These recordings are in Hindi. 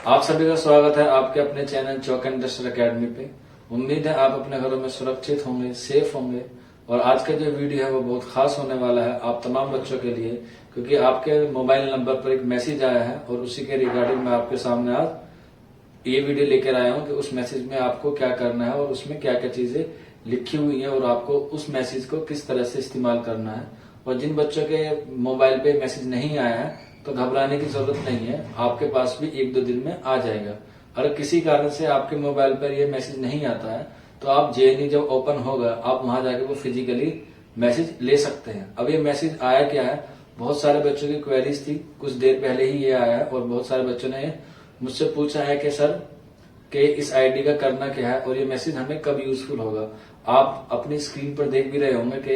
आप सभी का स्वागत है आपके अपने चैनल चौक इंडस्ट्रियल एकेडमी पे। उम्मीद है आप अपने घरों में सुरक्षित होंगे, सेफ होंगे। और आज का जो वीडियो है वो बहुत खास होने वाला है आप तमाम बच्चों के लिए, क्योंकि आपके मोबाइल नंबर पर एक मैसेज आया है और उसी के रिगार्डिंग मैं आपके सामने आज ये वीडियो लेकर आया हूँ कि उस मैसेज में आपको क्या करना है और उसमें क्या क्या चीजें लिखी हुई है और आपको उस मैसेज को किस तरह से इस्तेमाल करना है। और जिन बच्चों के मोबाइल पे मैसेज नहीं आया है तो घबराने की जरूरत नहीं है, आपके पास भी 1-2 दिन में आ जाएगा। अगर किसी कारण से आपके मोबाइल पर यह मैसेज नहीं आता है तो आप जेएनयू जब ओपन होगा आप वहां जाके वो फिजिकली मैसेज ले सकते हैं। अब ये मैसेज आया क्या है, बहुत सारे बच्चों की क्वेरीज थी, कुछ देर पहले ही ये आया है और बहुत सारे बच्चों ने मुझसे पूछा है कि सर कि इस आईडी का करना क्या है और ये मैसेज हमें कब यूजफुल होगा। आप अपनी स्क्रीन पर देख भी रहे होंगे कि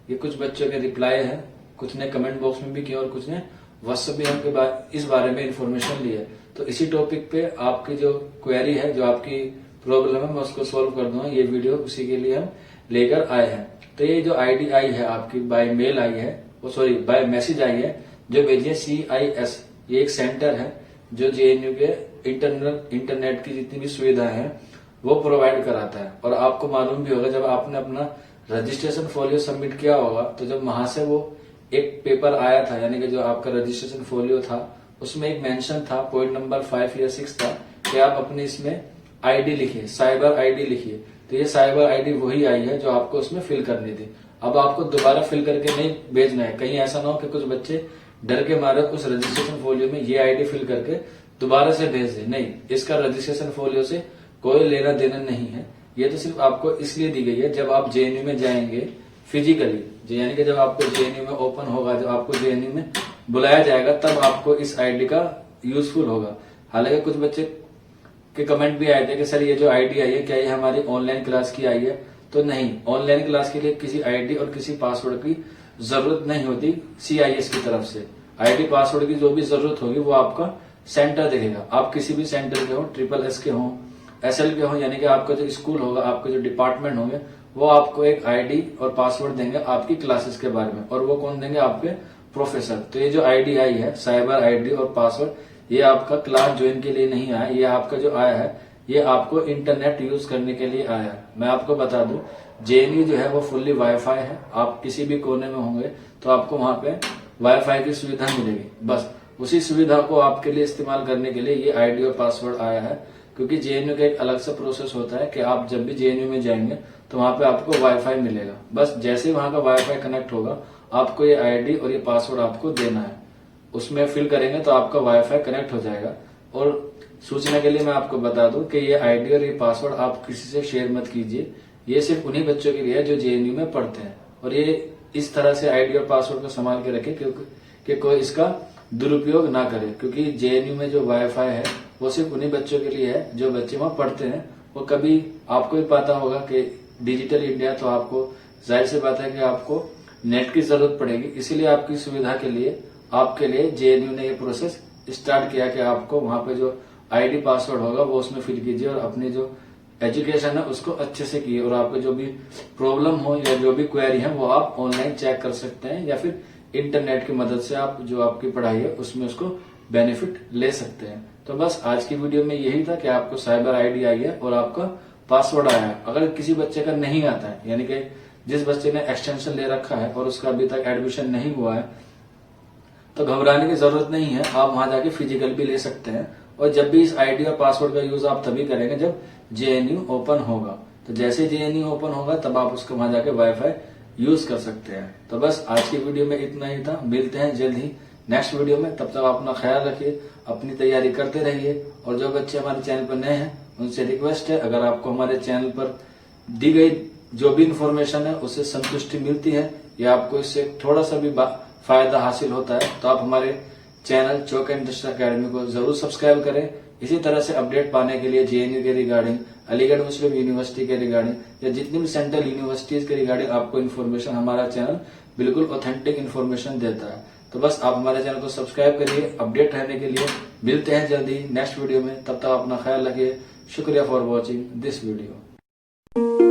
ये कुछ बच्चों के रिप्लाई है, कुछ ने कमेंट बॉक्स में भी किया और कुछ ने व्हाट्सएप भी हमके इस बारे में इंफॉर्मेशन ली है। तो इसी टॉपिक पे आपकी जो क्वेरी है, जो आपकी प्रॉब्लम है, मैं उसको सॉल्व कर दूंगा। ये वीडियो उसी के लिए हम लेकर आए हैं। तो ये जो आईडी आई है आपकी बाय मेल आई है, बाय मैसेज आई है जो भेजी है CIS। ये एक सेंटर है जो जेएनयू के इंटरनेट की जितनी भी सुविधा है वो प्रोवाइड कराता है। और आपको मालूम भी होगा जब आपने अपना रजिस्ट्रेशन फोलियो सबमिट किया होगा तो जब वहां से वो एक पेपर आया था, यानी कि जो आपका रजिस्ट्रेशन फोलियो था उसमें एक मेंशन था, पॉइंट नंबर 5 या 6 था कि आप अपने इसमें आईडी लिखिए, साइबर आईडी लिखिए। तो ये साइबर आईडी वही आई है जो आपको उसमें फिल करनी थी। अब आपको दोबारा फिल करके नहीं भेजना है, कहीं ऐसा ना हो कि कुछ बच्चे डर के मारे उस रजिस्ट्रेशन फोलियो में ये आईडी फिल करके दोबारा से भेज दे। नहीं, इसका रजिस्ट्रेशन फोलियो से कोई लेना देना नहीं है। ये तो सिर्फ आपको इसलिए दी गई है जब आप जेएनयू में जाएंगे फिजिकली, यानी कि जब आपको जेएनयू में ओपन होगा, जब आपको जेएनयू में बुलाया जाएगा तब आपको इस आईडी का यूजफुल होगा। हालांकि कुछ बच्चे के कमेंट भी आए थे कि सर ये जो आईडी आई है क्या ये हमारी ऑनलाइन क्लास की आई है, तो नहीं, ऑनलाइन क्लास के लिए किसी आईडी और किसी पासवर्ड की जरूरत नहीं होती। CIS की तरफ से आईडी पासवर्ड की जो भी जरूरत होगी वो आपका सेंटर देखेगा। आप किसी भी सेंटर के हो, SSS के हो, SL के हो, यानी कि आपका जो स्कूल होगा, आपके जो डिपार्टमेंट होंगे वो आपको एक आईडी और पासवर्ड देंगे आपकी क्लासेस के बारे में, और वो कौन देंगे? आपके प्रोफेसर। तो ये जो आईडी आई है साइबर आईडी और पासवर्ड, ये आपका क्लास ज्वाइन के लिए नहीं आया, ये आपका जो आया है ये आपको इंटरनेट यूज करने के लिए आया है। मैं आपको बता दूं जेएनयू जो है वो फुल्ली वाईफाई है। आप किसी भी कोने में होंगे तो आपको वहां पे वाईफाई की सुविधा मिलेगी। बस उसी सुविधा को आपके लिए इस्तेमाल करने के लिए ये आईडी और पासवर्ड आया है, क्योंकि जेएनयू का एक अलग सा प्रोसेस होता है कि आप जब भी जेएनयू में जाएंगे तो वहां पे आपको वाईफाई मिलेगा। बस जैसे ही वहां का वाईफाई कनेक्ट होगा आपको ये आईडी और ये पासवर्ड आपको देना है, उसमें फिल करेंगे तो आपका वाईफाई कनेक्ट हो जाएगा। और सूचना के लिए मैं आपको बता दूं कि ये आईडी और ये पासवर्ड आप किसी से शेयर मत कीजिए। ये सिर्फ उन्हीं बच्चों के लिए है जो जेएनयू में पढ़ते हैं, और ये इस तरह से आईडी और पासवर्ड को संभाल के रखे कि कोई इसका दुरुपयोग ना करे, क्योंकि जेएनयू में जो वाईफाई है वो सिर्फ उन्हीं बच्चों के लिए है जो बच्चे वहां पढ़ते हैं। और कभी आपको भी पता होगा कि डिजिटल इंडिया, तो आपको जाहिर सी बात है कि आपको नेट की जरूरत पड़ेगी। इसीलिए आपकी सुविधा के लिए आपके लिए जेएनयू ने ये प्रोसेस स्टार्ट किया कि आपको वहां पे जो आईडी पासवर्ड होगा वो उसमें फिल कीजिए और अपनी जो एजुकेशन है उसको अच्छे से कीजिए। और आपको जो भी प्रॉब्लम हो या जो भी क्वेरी है वो आप ऑनलाइन चेक कर सकते हैं, या फिर इंटरनेट की मदद से आप जो आपकी पढ़ाई है उसमें उसको बेनिफिट ले सकते हैं। तो बस आज की वीडियो में यही था कि आपको साइबर आईडी आई है और आपका पासवर्ड आया है। अगर किसी बच्चे का नहीं आता है, यानी कि जिस बच्चे ने एक्सटेंशन ले रखा है और उसका अभी तक एडमिशन नहीं हुआ है, तो घबराने की जरूरत नहीं है। आप वहां जाके फिजिकल भी ले सकते हैं। और जब भी इस आईडी और पासवर्ड का यूज आप तभी करेंगे जब जेएनयू ओपन होगा। तो जैसे जेएनयू ओपन होगा तब आप उसको वहां जाके वाईफाई यूज कर सकते हैं। तो बस आज की वीडियो में इतना ही था। मिलते हैं जल्द ही नेक्स्ट वीडियो में। तब तक अपना ख्याल रखिए, अपनी तैयारी करते रहिए। और जो बच्चे हमारे चैनल पर नए हैं उनसे रिक्वेस्ट है, अगर आपको हमारे चैनल पर दी गई जो भी इंफॉर्मेशन है उससे संतुष्टि मिलती है या आपको इससे थोड़ा सा भी फायदा हासिल होता है, तो आप हमारे चैनल चौक इंडस्ट्रियल एकेडमी को जरूर सब्सक्राइब करें। इसी तरह से अपडेट पाने के लिए जेएनयू के रिगार्डिंग, अलीगढ़ मुस्लिम यूनिवर्सिटी के रिगार्डिंग या जितनी भी सेंट्रल यूनिवर्सिटीज के रिगार्डिंग आपको इन्फॉर्मेशन, हमारा चैनल बिल्कुल ऑथेंटिक इन्फॉर्मेशन देता है। तो बस आप हमारे चैनल को सब्सक्राइब करिए अपडेट रहने के लिए। मिलते हैं जल्दी नेक्स्ट वीडियो में, तब तक अपना ख्याल रखिए। शुक्रिया फॉर वॉचिंग दिस वीडियो।